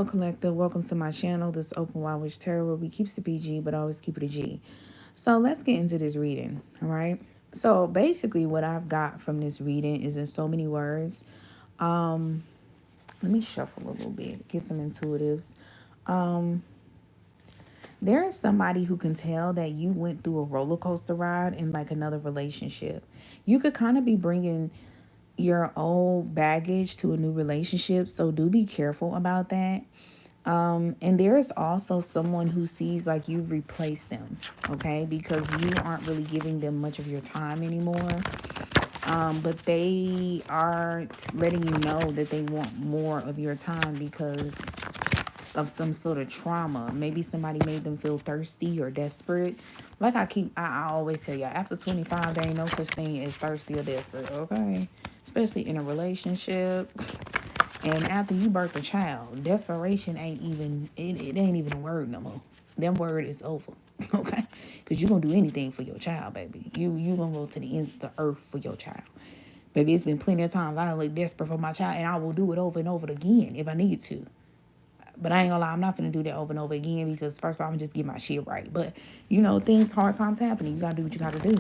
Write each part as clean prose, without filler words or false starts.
Collective, welcome to my channel. This ᴡᴏᴛ tarot where we keeps the PG but always keep it a G. So let's get into this reading, all right? So basically what I've got from this reading is in so many words. Um, Let me shuffle a little bit, get some intuitives. Um, there is somebody who can tell that you went through a roller coaster ride in like another relationship. You could kind of be bringing your old baggage to a new relationship, so do be careful about that. And there is also someone who sees like you've replaced them, okay? Because you aren't really giving them much of your time anymore. But they are letting you know that they want more of your time because of some sort of trauma. Maybe somebody made them feel thirsty or desperate. Like I always tell y'all, after 25, there ain't no such thing as thirsty or desperate, okay? Especially in a relationship. And after you birth a child, desperation ain't even, it ain't even a word no more. Them word is over, okay? Because you're going to do anything for your child, baby. You going to go to the ends of the earth for your child. Baby, it's been plenty of times I don't look desperate for my child, and I will do it over and over again if I need to. But I ain't gonna lie, I'm not gonna do that over and over again because first of all, I'm gonna just get my shit right. But hard times happening. You gotta do what you gotta do.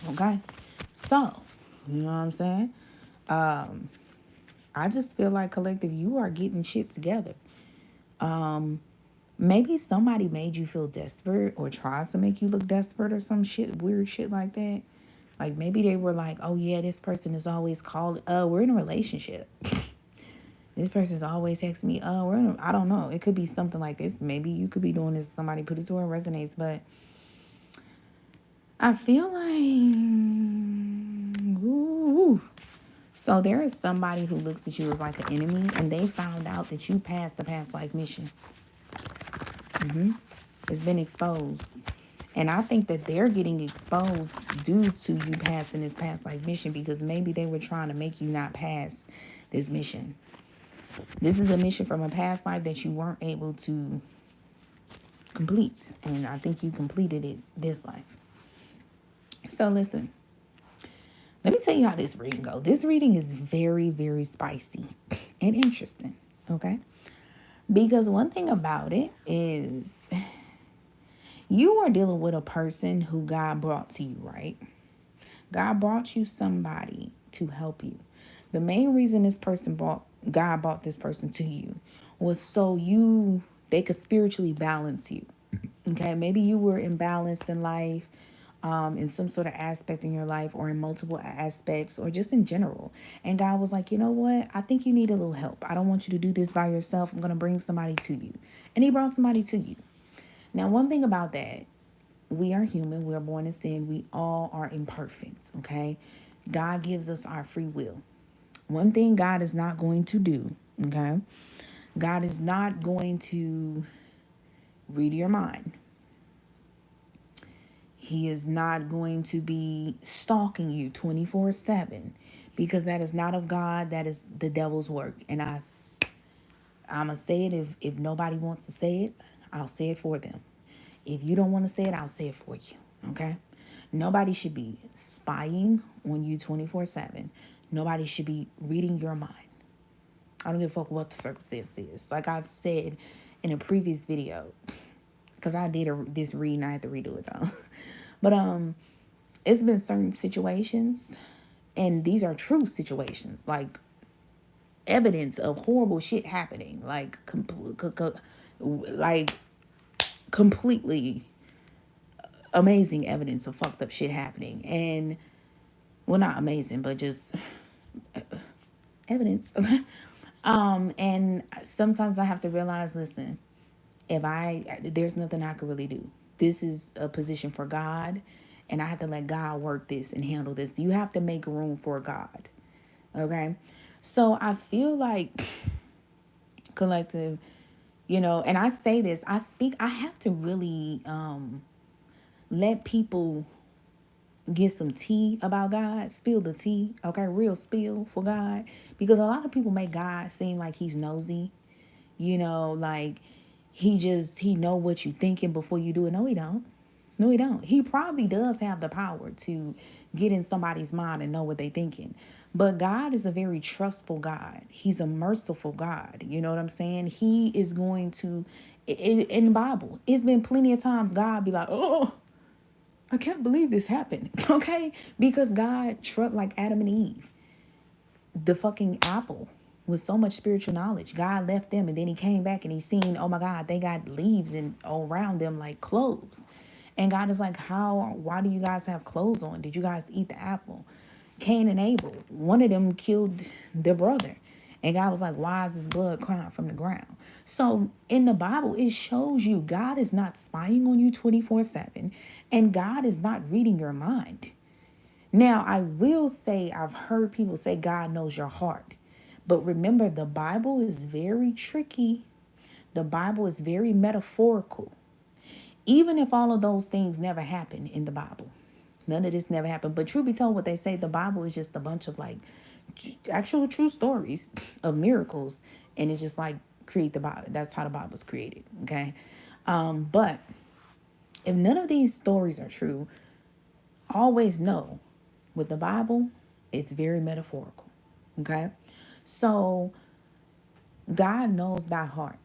Okay? So, you know what I'm saying? Um, I just feel like collective, you are getting shit together. Um, Maybe somebody made you feel desperate or tried to make you look desperate or some shit, weird shit like that. Like maybe they were like, oh yeah, this person is always calling. We're in a relationship. This person's always texting me. I don't know. It could be something like this. Maybe you could be doing this. Somebody put it to her resonates, but I feel like, ooh. So there is somebody who looks at you as like an enemy, and they found out that you passed the past life mission. It's been exposed. And I think that they're getting exposed due to you passing this past life mission because maybe they were trying to make you not pass this mission. This is a mission from a past life that you weren't able to complete. And I think you completed it this life. So listen, let me tell you how this reading goes. This reading is very, very spicy and interesting. Okay? Because one thing about it is you are dealing with a person who God brought to you, right? God brought you somebody to help you. The main reason God brought this person to you was so they could spiritually balance you. Okay, maybe you were imbalanced in life, in some sort of aspect in your life, or in multiple aspects, or just in general. And God was like, you know what? I think you need a little help. I don't want you to do this by yourself. I'm gonna bring somebody to you, and He brought somebody to you. Now, one thing about that, we are human. We are born in sin. We all are imperfect. Okay, God gives us our free will. One thing God is not going to do. Okay, God is not going to read your mind. He is not going to be stalking you 24/7 because that is not of God. That is the devil's work. And I'm going to say it if nobody wants to say it, I'll say it for them. If you don't want to say it, I'll say it for you. Okay? Nobody should be spying on you 24/7. Nobody should be reading your mind. I don't give a fuck what the circumstance is. Like I've said in a previous video, because I did this reading, I had to redo it though. But it's been certain situations, and these are true situations, like evidence of horrible shit happening, like completely amazing evidence of fucked up shit happening, and well, not amazing, but just evidence. And sometimes I have to realize, listen, there's nothing I can really do. This is a position for God, and I have to let God work this and handle this. You have to make room for God. Okay? So I feel like collective, and I say this, I have to really let people get some tea about God, spill the tea, okay? Real spill for God. Because a lot of people make God seem like he's nosy, like he know what you thinking before you do it. No, he don't. No, he don't. He probably does have the power to get in somebody's mind and know what they're thinking. But God is a very trustful God. He's a merciful God. You know what I'm saying? He is going to, in the Bible, it's been plenty of times God be like, oh, I can't believe this happened. Okay? Because God trust like Adam and Eve. The fucking apple with so much spiritual knowledge. God left them and then he came back and he seen, oh my God, they got leaves and around them like clothes. And God is like, why do you guys have clothes on? Did you guys eat the apple? Cain and Abel, one of them killed their brother. And God was like, why is this blood crying from the ground? So in the Bible, it shows you God is not spying on you 24/7. And God is not reading your mind. Now, I will say, I've heard people say God knows your heart. But remember, the Bible is very tricky. The Bible is very metaphorical. Even if all of those things never happen in the Bible, none of this never happened. But truth be told, what they say, the Bible is just a bunch of like actual true stories of miracles. And it's just like create the Bible. That's how the Bible was created. Okay. But if none of these stories are true, always know with the Bible, it's very metaphorical. Okay. So God knows thy heart.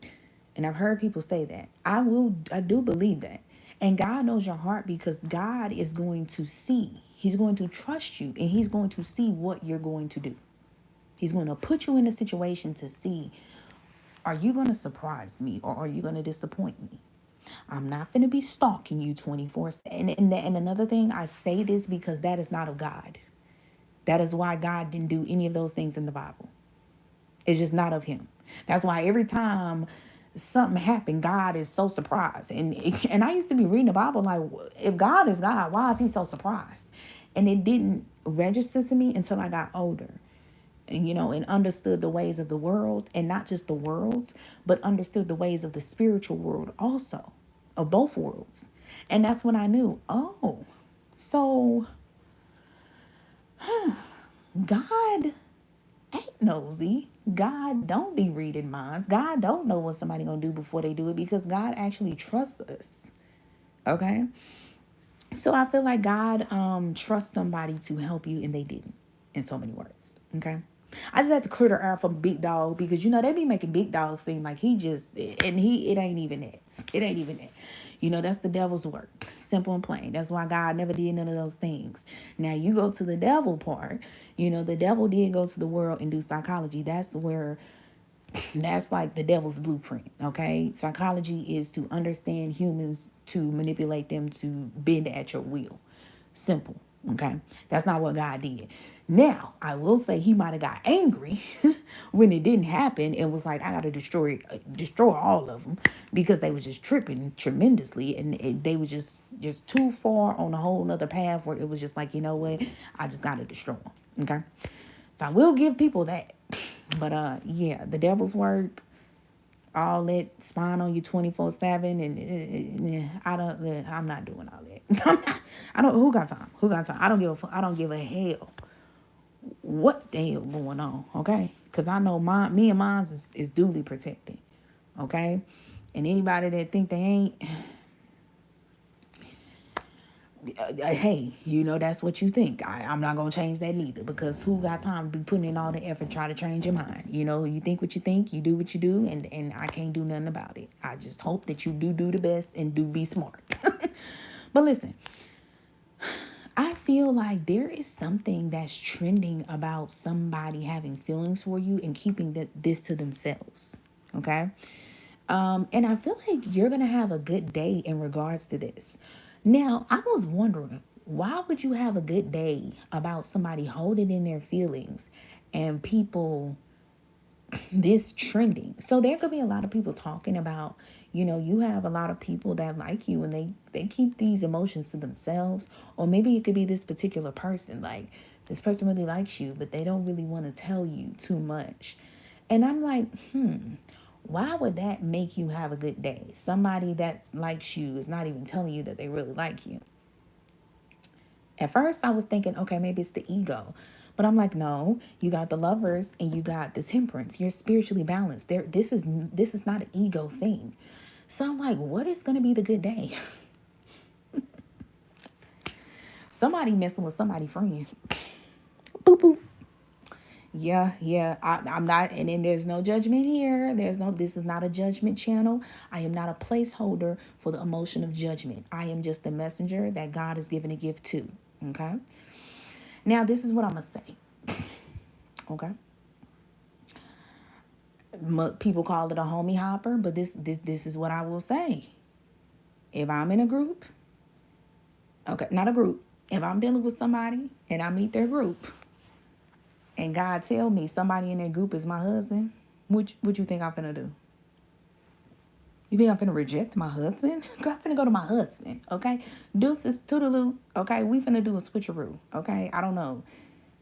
And I've heard people say that. I do believe that. And God knows your heart because God is going to see. He's going to trust you and he's going to see what you're going to do. He's going to put you in a situation to see, are you going to surprise me or are you going to disappoint me? I'm not going to be stalking you 24/7. And another thing, I say this because that is not of God. That is why God didn't do any of those things in the Bible. It's just not of him. That's why every time something happened, God is so surprised. And I used to be reading the Bible like, if God is God, why is he so surprised? And it didn't register to me until I got older. And, and understood the ways of the world, and not just the worlds, but understood the ways of the spiritual world also, of both worlds. And that's when I knew, oh, so God ain't nosy. God don't be reading minds. God don't know what somebody gonna do before they do it because God actually trusts us. Okay? So I feel like God trusts somebody to help you and they didn't, in so many words. Okay? I just had to clear the air from Big Dog because they be making Big Dog seem like it ain't even that. It ain't even that. That's the devil's work. Simple and plain. That's why God never did none of those things. Now you go to the devil part, the devil did go to the world and do psychology. That's like the devil's blueprint. Okay. Psychology is to understand humans, to manipulate them, to bend at your will. Simple. Okay. That's not what God did. Now, I will say he might have got angry when it didn't happen and was like, I got to destroy all of them because they was just tripping tremendously and they were just too far on a whole nother path where it was just like, you know what? I just got to destroy them. Okay. So I will give people that. But yeah, the devil's work, all that spying on you 24/7, and I'm not doing all that. I don't. Who got time? I don't give a fuck. I don't give a hell what the hell going on. Okay, because I know me and mine is duly protected. Okay, and anybody that think they ain't, hey, that's what you think. I'm not gonna change that neither because who got time to be putting in all the effort try to change your mind? You think what you think, you do what you do, and I can't do nothing about it. I just hope that you do the best and do be smart. But listen, I feel like there is something that's trending about somebody having feelings for you and keeping this to themselves. Okay. And I feel like you're gonna have a good day in regards to this. Now, I was wondering, why would you have a good day about somebody holding in their feelings and people this trending? So there could be a lot of people talking about, you have a lot of people that like you and they keep these emotions to themselves. Or maybe it could be this particular person, like this person really likes you, but they don't really want to tell you too much. And I'm like, why would that make you have a good day? Somebody that likes you is not even telling you that they really like you. At first, I was thinking, okay, maybe it's the ego. But I'm like, no, you got the lovers and you got the temperance. You're spiritually balanced. This is not an ego thing. So I'm like, what is going to be the good day? Somebody messing with somebody friend. Boop, boop. Yeah. I'm not, and then there's no judgment here. This is not a judgment channel. I am not a placeholder for the emotion of judgment. I am just a messenger that God has given a gift to. Okay. Now, this is what I'm going to say. Okay. People call it a homie hopper, but this is what I will say. If I'm in a group, okay, not a group. If I'm dealing with somebody and I meet their group, and God tell me somebody in their group is my husband, what you think I'm finna do? You think I'm finna reject my husband? I'm finna go to my husband, okay? Deuces, toodaloo, okay? We finna do a switcheroo, okay? I don't know.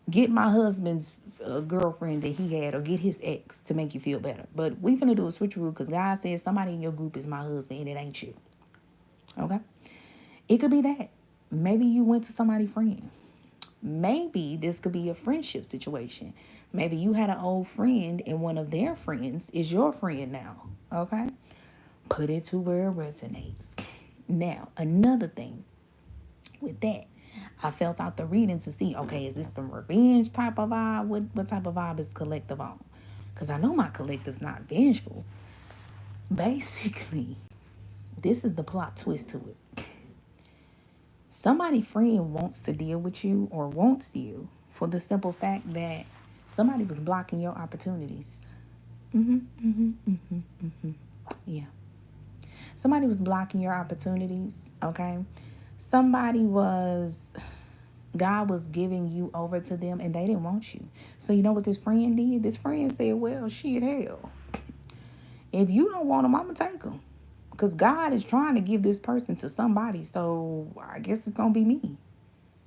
Get my husband's girlfriend that he had, or get his ex to make you feel better. But we finna do a switcheroo because God says somebody in your group is my husband and it ain't you, okay? It could be that. Maybe you went to somebody's friend. Maybe this could be a friendship situation. Maybe you had an old friend and one of their friends is your friend now, okay? Put it to where it resonates. Now, another thing with that, I felt out the reading to see, okay, is this the revenge type of vibe? What type of vibe is collective on? Because I know my collective's not vengeful. Basically, this is the plot twist to it. Somebody friend wants to deal with you or wants you for the simple fact that somebody was blocking your opportunities. Yeah. Somebody was blocking your opportunities, okay? God was giving you over to them and they didn't want you. So you know what this friend did? This friend said, well, shit, hell. If you don't want them, I'm going to take them. Because God is trying to give this person to somebody. So I guess it's going to be me.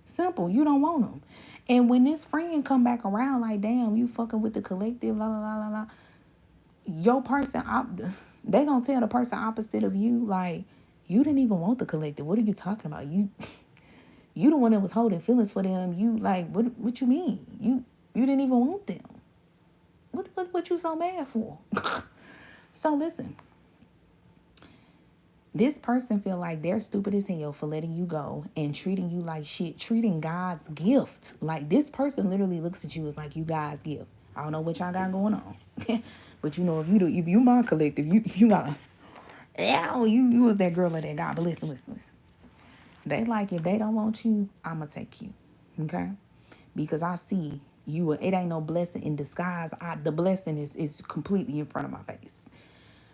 Simple. You don't want them. And when this friend come back around like, damn, you fucking with the collective, la, la, la, la, la. Your person, they going to tell the person opposite of you, like, you didn't even want the collective. What are you talking about? You the one that was holding feelings for them. You like, what you mean? You didn't even want them. What you so mad for? So listen. This person feel like they're stupid as hell for letting you go and treating you like shit, treating God's gift. Like this person literally looks at you as like you God's gift. I don't know what y'all got going on. But you know, if you my collective, you gotta, yeah, you was that girl or that guy. But listen. They like, if they don't want you, I'ma take you. Okay? Because I see you, it ain't no blessing in disguise. The blessing is completely in front of my face.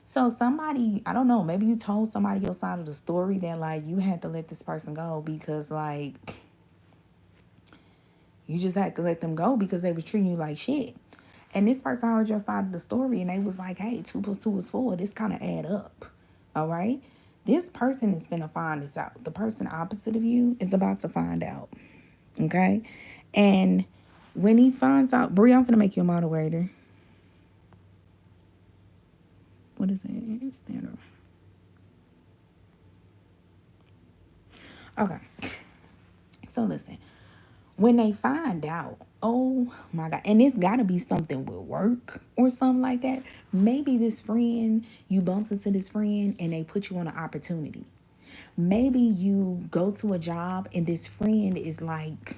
So somebody, I don't know, maybe you told somebody your side of the story that like you had to let this person go because like you just had to let them go because they were treating you like shit. And this person heard your side of the story and they was like, hey, 2 + 2 is 4. This kind of add up. All right? This person is going to find this out. The person opposite of you is about to find out. Okay? And when he finds out, Bree, I'm going to make you a moderator. What is it? Standard. Okay. So listen. When they find out, oh my God, and it's got to be something with work or something like that. Maybe this friend, you bumped into this friend and they put you on an opportunity. Maybe you go to a job and this friend is like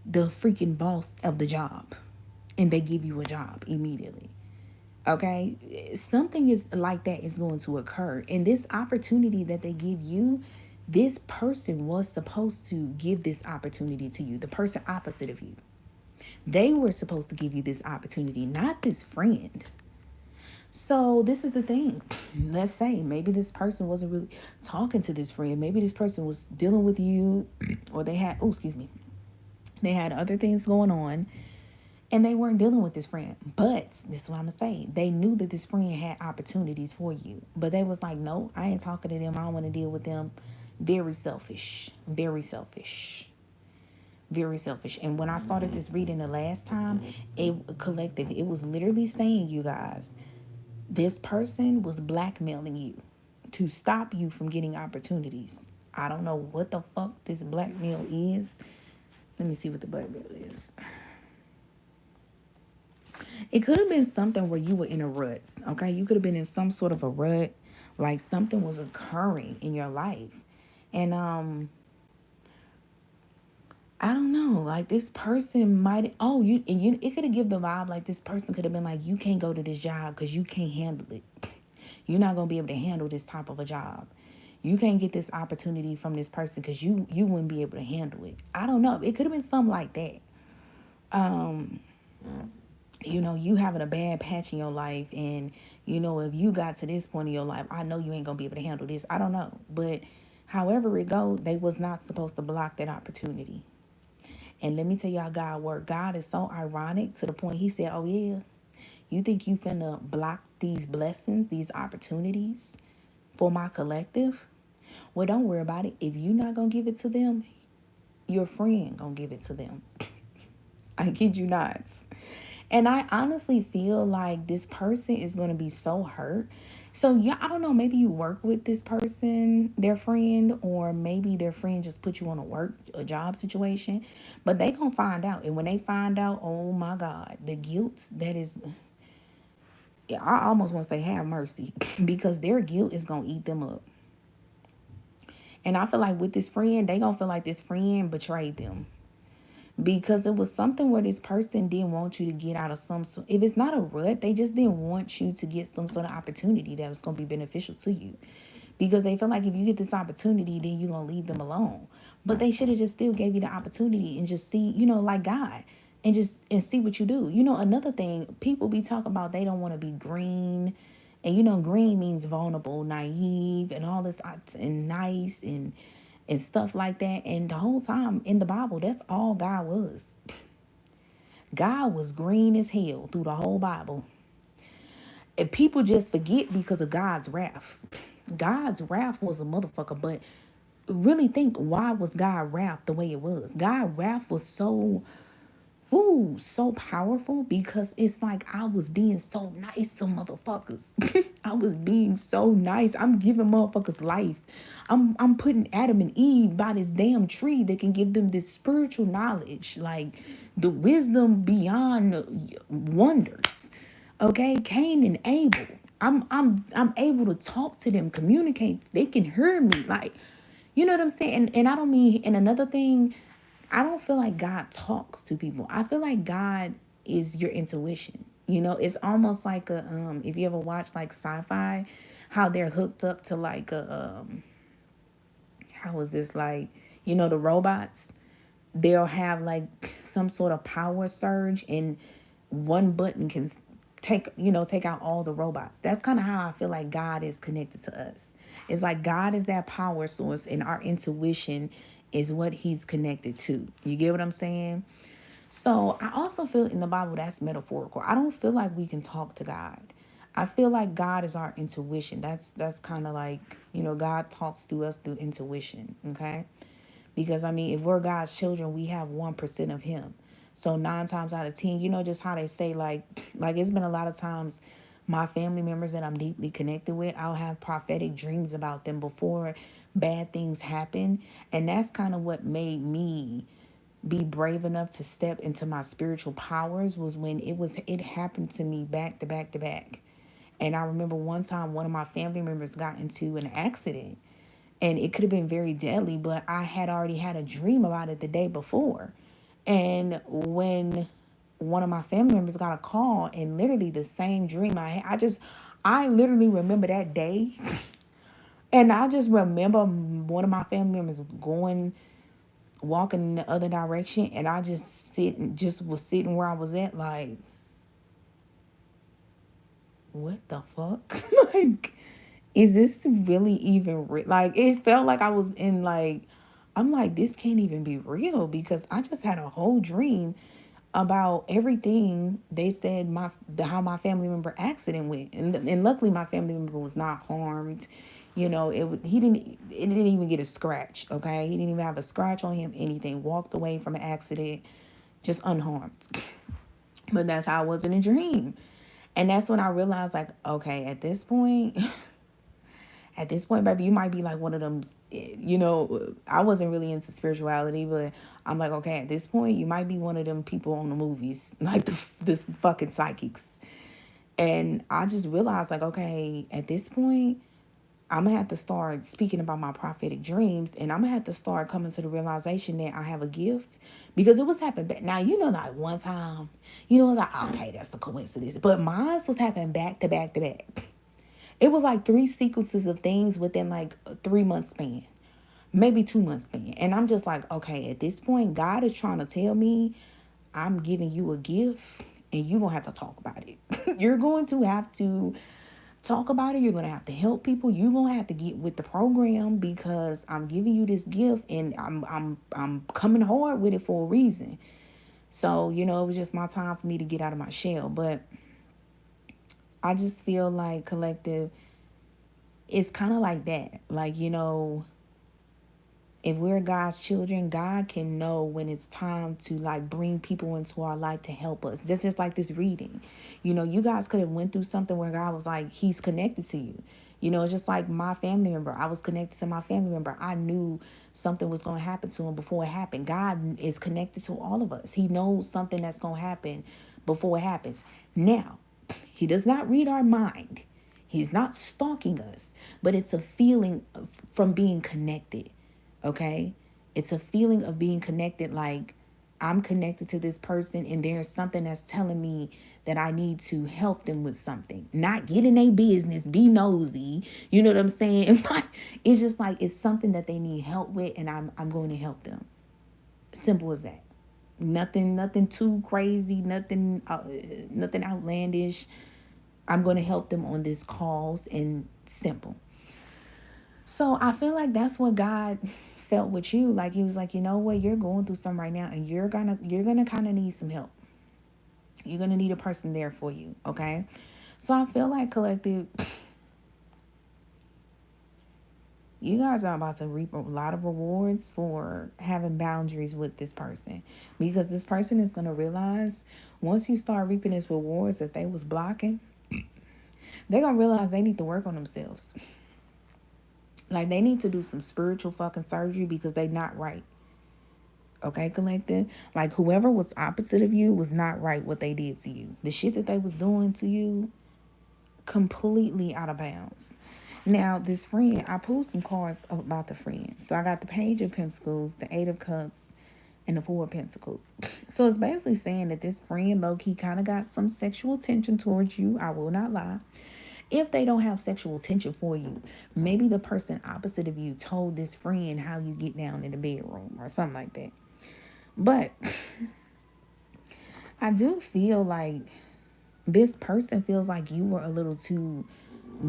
the freaking boss of the job and they give you a job immediately. Okay? Something is like that is going to occur. And this opportunity that they give you, this person was supposed to give this opportunity to you, the person opposite of you. They were supposed to give you this opportunity, not this friend. So this is the thing. Let's say maybe this person wasn't really talking to this friend. Maybe this person was dealing with you or they had other things going on and they weren't dealing with this friend. But this is what I'm going to say. They knew that this friend had opportunities for you. But they was like, no, I ain't talking to them. I don't want to deal with them. Very selfish. Very selfish. Very selfish. And when I started this reading the last time, it was literally saying, you guys, this person was blackmailing you to stop you from getting opportunities. I don't know what the fuck this blackmail is. Let me see what the blackmail is. It could have been something where you were in a rut, okay? You could have been in some sort of a rut, like something was occurring in your life. And I don't know. Like this person might. Oh, you. It could have given the vibe like this person could have been like, you can't go to this job because you can't handle it. You're not gonna be able to handle this type of a job. You can't get this opportunity from this person because you wouldn't be able to handle it. I don't know. It could have been something like that. Um, you having a bad patch in your life, and if you got to this point in your life, I know you ain't gonna be able to handle this. I don't know, but however it goes, they was not supposed to block that opportunity. And let me tell y'all, God work. God is so ironic to the point He said, "Oh yeah, you think you finna block these blessings, these opportunities for my collective? Well, don't worry about it. If you not gonna give it to them, your friend gonna give it to them." I kid you not. And I honestly feel like this person is going to be so hurt. So, yeah, I don't know. Maybe you work with this person, their friend, or maybe their friend just put you on a job situation. But they going to find out. And when they find out, oh my God, the guilt that is, I almost want to say have mercy because their guilt is going to eat them up. And I feel like with this friend, they going to feel like this friend betrayed them. Because it was something where this person didn't want you to get out of some sort. If it's not a rut, they just didn't want you to get some sort of opportunity that was going to be beneficial to you. Because they feel like if you get this opportunity, then you're going to leave them alone. But they should have just still gave you the opportunity and just see, like God, and see what you do. Another thing, people be talking about they don't want to be green. And green means vulnerable, naive, and all this, and nice, and stuff like that. And the whole time in the Bible, that's all God was. God was green as hell through the whole Bible. And people just forget because of God's wrath. God's wrath was a motherfucker, but really think, why was God wrath the way it was? God wrath was so powerful because it's like I was being so nice to motherfuckers. I was being so nice. I'm giving motherfuckers life. I'm putting Adam and Eve by this damn tree that can give them this spiritual knowledge, like the wisdom beyond wonders. Okay, Cain and Abel. I'm able to talk to them, communicate. They can hear me. Like, you know what I'm saying? And I don't mean, and another thing, I don't feel like God talks to people. I feel like God is your intuition. It's almost like if you ever watch like sci-fi, how they're hooked up to like how is this, like, the robots, they'll have like some sort of power surge and one button can take out all the robots. That's kind of how I feel like God is connected to us. It's like God is that power source and our intuition is what He's connected to. You get what I'm saying? So I also feel in the Bible that's metaphorical. I don't feel like we can talk to God. I feel like God is our intuition. That's kind of like, God talks to us through intuition. Okay. Because I mean, if we're God's children, we have 1% of Him. So 9 times out of 10, just how they say, like it's been a lot of times my family members that I'm deeply connected with, I'll have prophetic dreams about them before bad things happen. And that's kind of what made me be brave enough to step into my spiritual powers, was when it happened to me back to back to back. And I remember one time one of my family members got into an accident, and it could have been very deadly, but I had already had a dream about it the day before. And when one of my family members got a call, and literally the same dream I had, I literally remember that day. And I just remember one of my family members walking in the other direction, and I just was sitting where I was at, like, what the fuck? Like, is this really even real? Like, it felt like I was in, like, I'm like, this can't even be real, because I just had a whole dream about everything they said how my family member accident went, and luckily my family member was not harmed. It didn't even get a scratch. Okay, he didn't even have a scratch on him. Anything, walked away from an accident, just unharmed. But that's how I was in a dream, and that's when I realized, like, okay, at this point, baby, you might be like one of them. I wasn't really into spirituality, but I'm like, okay, at this point, you might be one of them people on the movies, like this fucking psychics. And I just realized, like, okay, at this point, I'm going to have to start speaking about my prophetic dreams, and I'm going to have to start coming to the realization that I have a gift, because it was happening back. Now, like one time, it's like, okay, that's a coincidence. But mine was happening back to back to back. It was like 3 sequences of things within like a 3-month span, maybe 2-month span. And I'm just like, okay, at this point, God is trying to tell me I'm giving you a gift, and you're going to have to talk about it. You're going to have to talk about it. You're going to have to help people. You're going to have to get with the program, because I'm giving you this gift, and I'm coming hard with it for a reason. So, it was just my time for me to get out of my shell. But I just feel like, collective, it's kind of like that. Like, if we're God's children, God can know when it's time to like bring people into our life to help us. Just like this reading. You guys could have went through something where God was like, he's connected to you. It's just like my family member. I was connected to my family member. I knew something was going to happen to him before it happened. God is connected to all of us. He knows something that's going to happen before it happens. Now, he does not read our mind. He's not stalking us, but it's a feeling from being connected. Okay? It's a feeling of being connected, like I'm connected to this person, and there's something that's telling me that I need to help them with something. Not get in their business, be nosy. You know what I'm saying? It's just like it's something that they need help with, and I'm going to help them. Simple as that. Nothing too crazy, nothing outlandish. I'm going to help them on this cause, and simple. So I feel like that's what God felt with you. Like he was like, you know what, you're going through something right now, and you're gonna kind of need some help. You're gonna need a person there for you. Okay. So I feel like, collective, you guys are about to reap a lot of rewards for having boundaries with this person, because this person is gonna realize, once you start reaping these rewards that they was blocking, they're gonna realize they need to work on themselves. Like, they need to do some spiritual fucking surgery, because they not right. Okay, collective? Like, whoever was opposite of you was not right what they did to you. The shit that they was doing to you, completely out of bounds. Now, this friend, I pulled some cards about the friend. So I got the Page of Pentacles, the Eight of Cups, and the Four of Pentacles. So it's basically saying that this friend, low-key, kind of got some sexual tension towards you. I will not lie. If they don't have sexual tension for you, maybe the person opposite of you told this friend how you get down in the bedroom or something like that. But I do feel like this person feels like you were a little too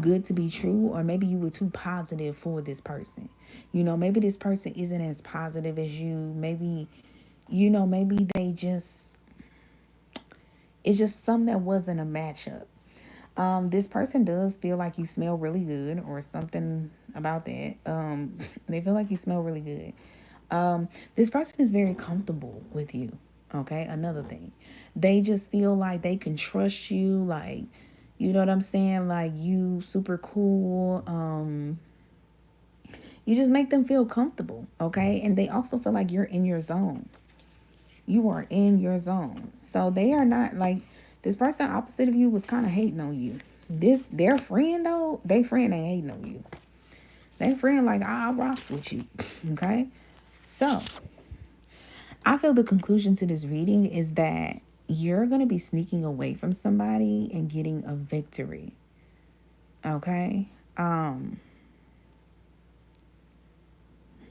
good to be true, or maybe you were too positive for this person. Maybe this person isn't as positive as you. Maybe, maybe it's just something that wasn't a matchup. This person does feel like you smell really good, or something about that. They feel like you smell really good. This person is very comfortable with you. Okay, another thing. They just feel like they can trust you, like, you know what I'm saying? Like, you super cool. You just make them feel comfortable, okay? And they also feel like you're in your zone. You are in your zone. So they are not like, this person opposite of you was kind of hating on you. Their friend though, their friend ain't hating on you. Their friend like, I rocks with you. Okay? So I feel the conclusion to this reading is that you're going to be sneaking away from somebody and getting a victory. Okay? Wait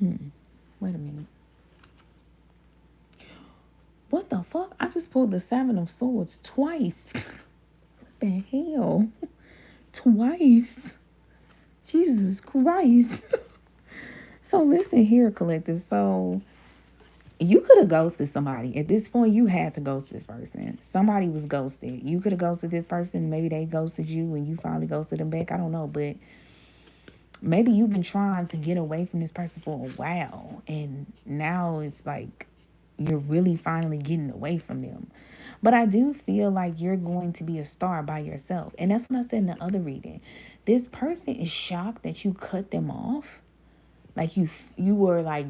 a minute. What the fuck? I just pulled the Seven of Swords twice. What the hell? Twice. Jesus Christ. So listen here, collective. So you could have ghosted somebody. At this point, you had to ghost this person. Somebody was ghosted. You could have ghosted this person. Maybe they ghosted you and you finally ghosted them back. I don't know. But maybe you've been trying to get away from this person for a while. And now it's like you're really finally getting away from them. But I do feel like you're going to be a star by yourself. And that's what I said in the other reading. This person is shocked that you cut them off. Like you were like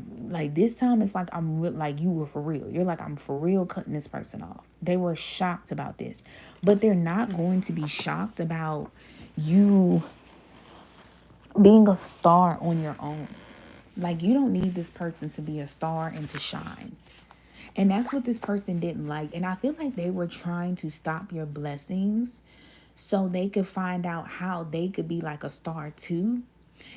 this time it's like like you were for real. You're like, I'm for real cutting this person off. They were shocked about this. But they're not going to be shocked about you being a star on your own. Like, you don't need this person to be a star and to shine. And that's what this person didn't like. And I feel like they were trying to stop your blessings so they could find out how they could be like a star too.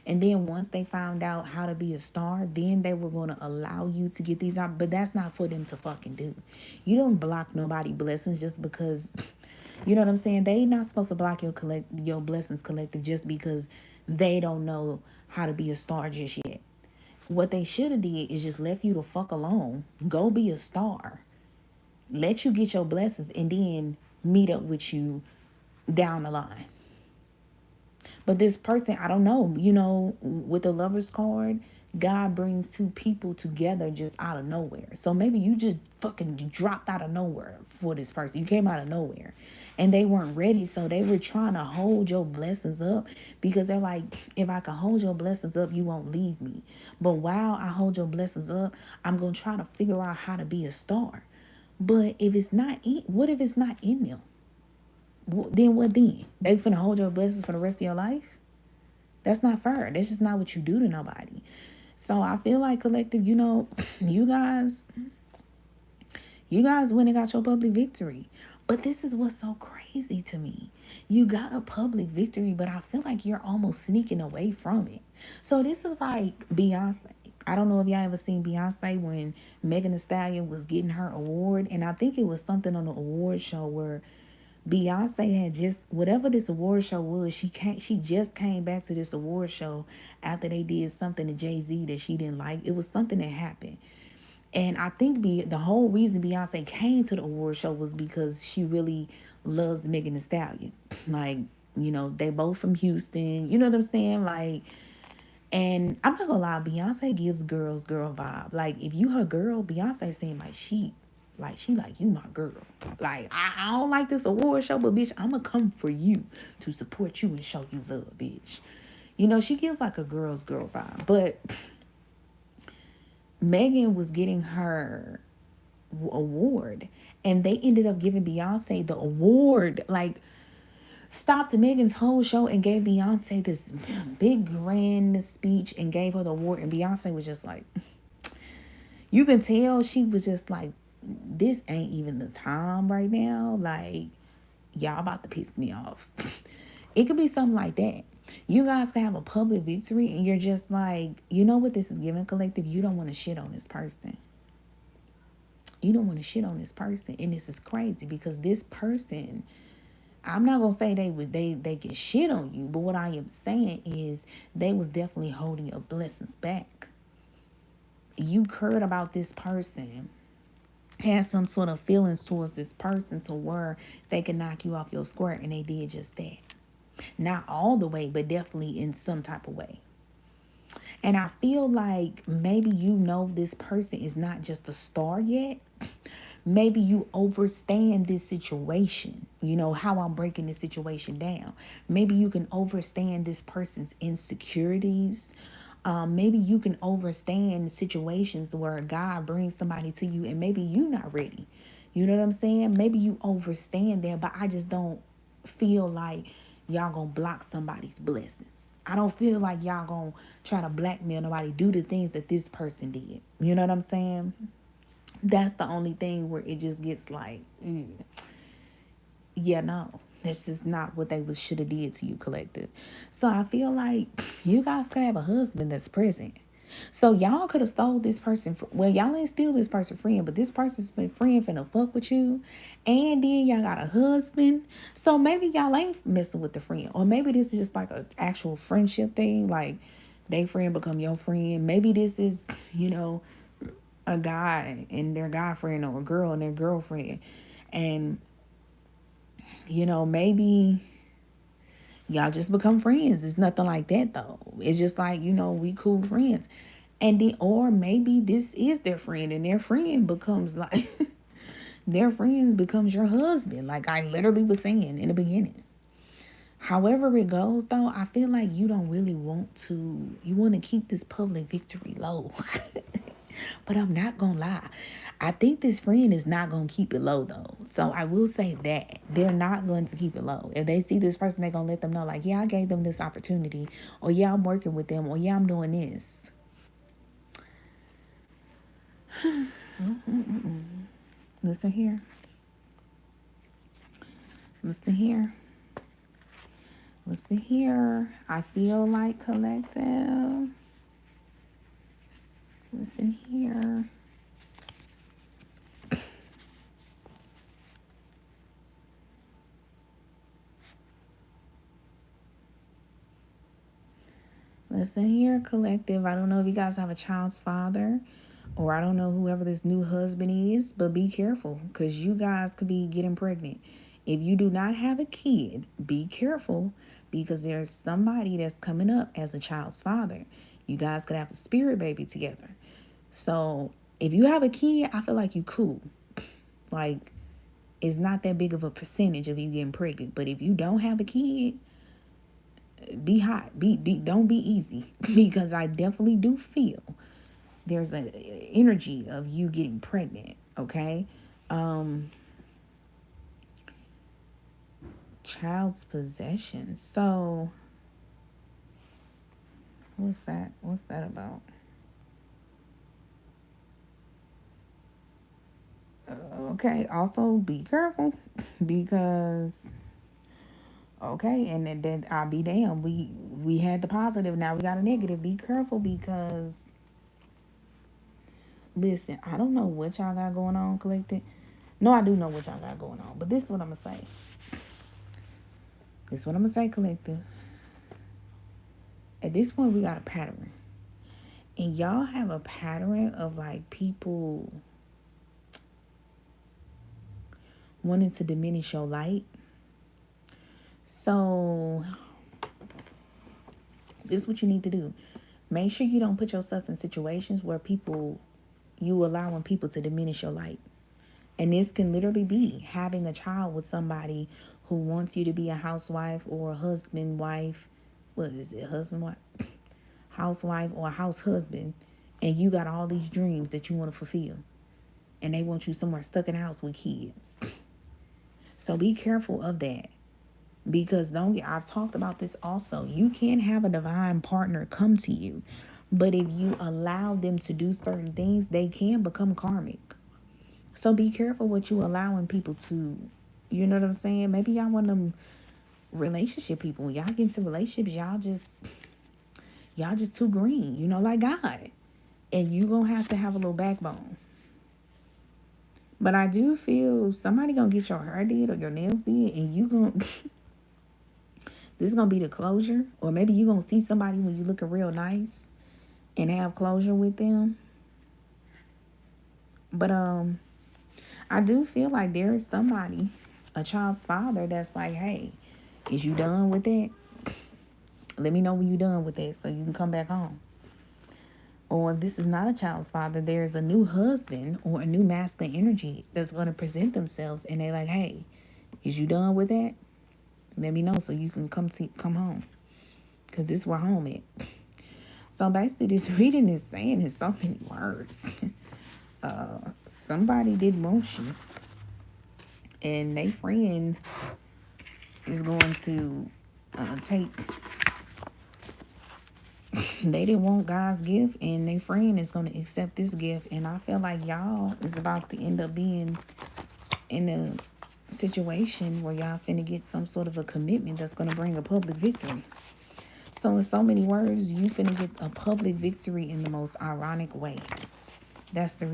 And then once they found out how to be a star, then they were going to allow you to get these out. But that's not for them to fucking do. You don't block nobody blessings just because, you know what I'm saying? They not supposed to block your blessings collective just because they don't know how to be a star just yet. What they should have did is just left you the fuck alone. Go be a star. Let you get your blessings and then meet up with you down the line. But this person, I don't know, with the Lover's card, God brings two people together just out of nowhere. So maybe you just fucking dropped out of nowhere for this person. You came out of nowhere and they weren't ready. So they were trying to hold your blessings up because they're like, if I can hold your blessings up, you won't leave me. But while I hold your blessings up, I'm going to try to figure out how to be a star. But if it's not what if it's not in them? Then what then? They finna hold your blessings for the rest of your life? That's not fair. That's just not what you do to nobody. So I feel like collective, you guys went and got your public victory. But this is what's so crazy to me. You got a public victory, but I feel like you're almost sneaking away from it. So this is like Beyonce. I don't know if y'all ever seen Beyonce when Megan Thee Stallion was getting her award. And I think it was something on the award show where Beyonce had just, whatever this award show was, she just came back to this award show after they did something to Jay-Z that she didn't like. It was something that happened. And I think the whole reason Beyonce came to the award show was because she really loves Megan Thee Stallion. Like, they both from Houston. You know what I'm saying? Like, and I'm not gonna lie, Beyonce gives girl vibe. Like, if you her girl, Beyonce seems like she like, you my girl. Like, I don't like this award show, but bitch, I'ma come for you to support you and show you love, bitch. She gives like a girl vibe. But Megan was getting her award and they ended up giving Beyonce the award. Like, stopped Megan's whole show and gave Beyonce this big grand speech and gave her the award. And Beyonce was just like, you can tell she was just like, this ain't even the time right now. Like, y'all about to piss me off. It could be something like that. You guys can have a public victory and you're just like, you know what this is giving, collective? You don't want to shit on this person. You don't want to shit on this person. And this is crazy because this person, I'm not gonna say they can shit on you, but what I am saying is they was definitely holding your blessings back. You cared about this person, had some sort of feelings towards this person to where they could knock you off your square, and they did just that. Not all the way, but definitely in some type of way. And I feel like maybe this person is not just a star yet. Maybe you overstand this situation. How I'm breaking this situation down. Maybe you can overstand this person's insecurities. Maybe you can overstand situations where God brings somebody to you and maybe you not ready. You know what I'm saying? Maybe you overstand that, but I just don't feel like y'all gonna block somebody's blessings. I don't feel like y'all gonna try to blackmail nobody, do the things that this person did. You know what I'm saying? That's the only thing where it just gets like, yeah, no. That's just not what they should have did to you, collective. So I feel like you guys could have a husband that's present. So y'all could have stole this person. Well, y'all ain't steal this person friend, but this person's friend finna fuck with you. And then y'all got a husband. So maybe y'all ain't messing with the friend. Or maybe this is just like an actual friendship thing. Like, they friend become your friend. Maybe this is, a guy and their guy friend or a girl and their girlfriend. And, maybe y'all just become friends. It's nothing like that though. It's just like, we cool friends. And then, or maybe this is their friend and their friend becomes like, their friend becomes your husband. Like I literally was saying in the beginning. However it goes though, I feel like you don't really want to keep this public victory low. But I'm not gonna lie. I think this friend is not gonna keep it low though. So I will say that they're not going to keep it low. If they see this person, they're gonna let them know, like, yeah, I gave them this opportunity, or yeah, I'm working with them, or yeah, I'm doing this. Listen here. Listen here. Listen here. I feel like collective. Listen here. Listen here, collective. I don't know if you guys have a child's father, or I don't know whoever this new husband is, but be careful because you guys could be getting pregnant. If you do not have a kid, be careful because there's somebody that's coming up as a child's father. You guys could have a spirit baby together. So if you have a kid, I feel like you cool. Like, it's not that big of a percentage of you getting pregnant. But if you don't have a kid, be hot. Don't be easy because I definitely do feel there's an energy of you getting pregnant. Okay. Child's possession. So what's that about? Okay, also be careful because okay, and then I'll be damned. We had the positive, now we got a negative. Be careful because listen, I don't know what y'all got going on, collected. No, I do know what y'all got going on, but this is what I'm gonna say. This is what I'm gonna say, collective. At this point, we got a pattern, and y'all have a pattern of like people wanting to diminish your light. So this is what you need to do. Make sure you don't put yourself in situations where you allowing people to diminish your light. And this can literally be having a child with somebody who wants you to be a housewife or a husband, wife. What is it? Husband, wife? Housewife or a house husband. And you got all these dreams that you want to fulfill. And they want you somewhere stuck in the house with kids. So be careful of that. Because I've talked about this also. You can have a divine partner come to you. But if you allow them to do certain things, they can become karmic. So be careful what you allowing people to, you know what I'm saying? Maybe y'all one of them relationship people. Y'all get into relationships, y'all just too green, like God. And you gonna have to have a little backbone. But I do feel somebody gonna get your hair did or your nails did, and you gonna this is gonna be the closure. Or maybe you gonna see somebody when you looking real nice and have closure with them. But I do feel like there is somebody, a child's father, that's like, hey, is you done with that? Let me know when you done with that so you can come back home. Or if this is not a child's father, there's a new husband or a new masculine energy that's going to present themselves, and they like, hey, is you done with that? Let me know so you can come home, because this is where home at. So basically, this reading is saying in so many words. Somebody didn't want you, and they friend is going to take. They didn't want God's gift, and their friend is going to accept this gift. And I feel like y'all is about to end up being in a situation where y'all finna get some sort of a commitment that's going to bring a public victory. So in so many words, you finna get a public victory in the most ironic way. That's the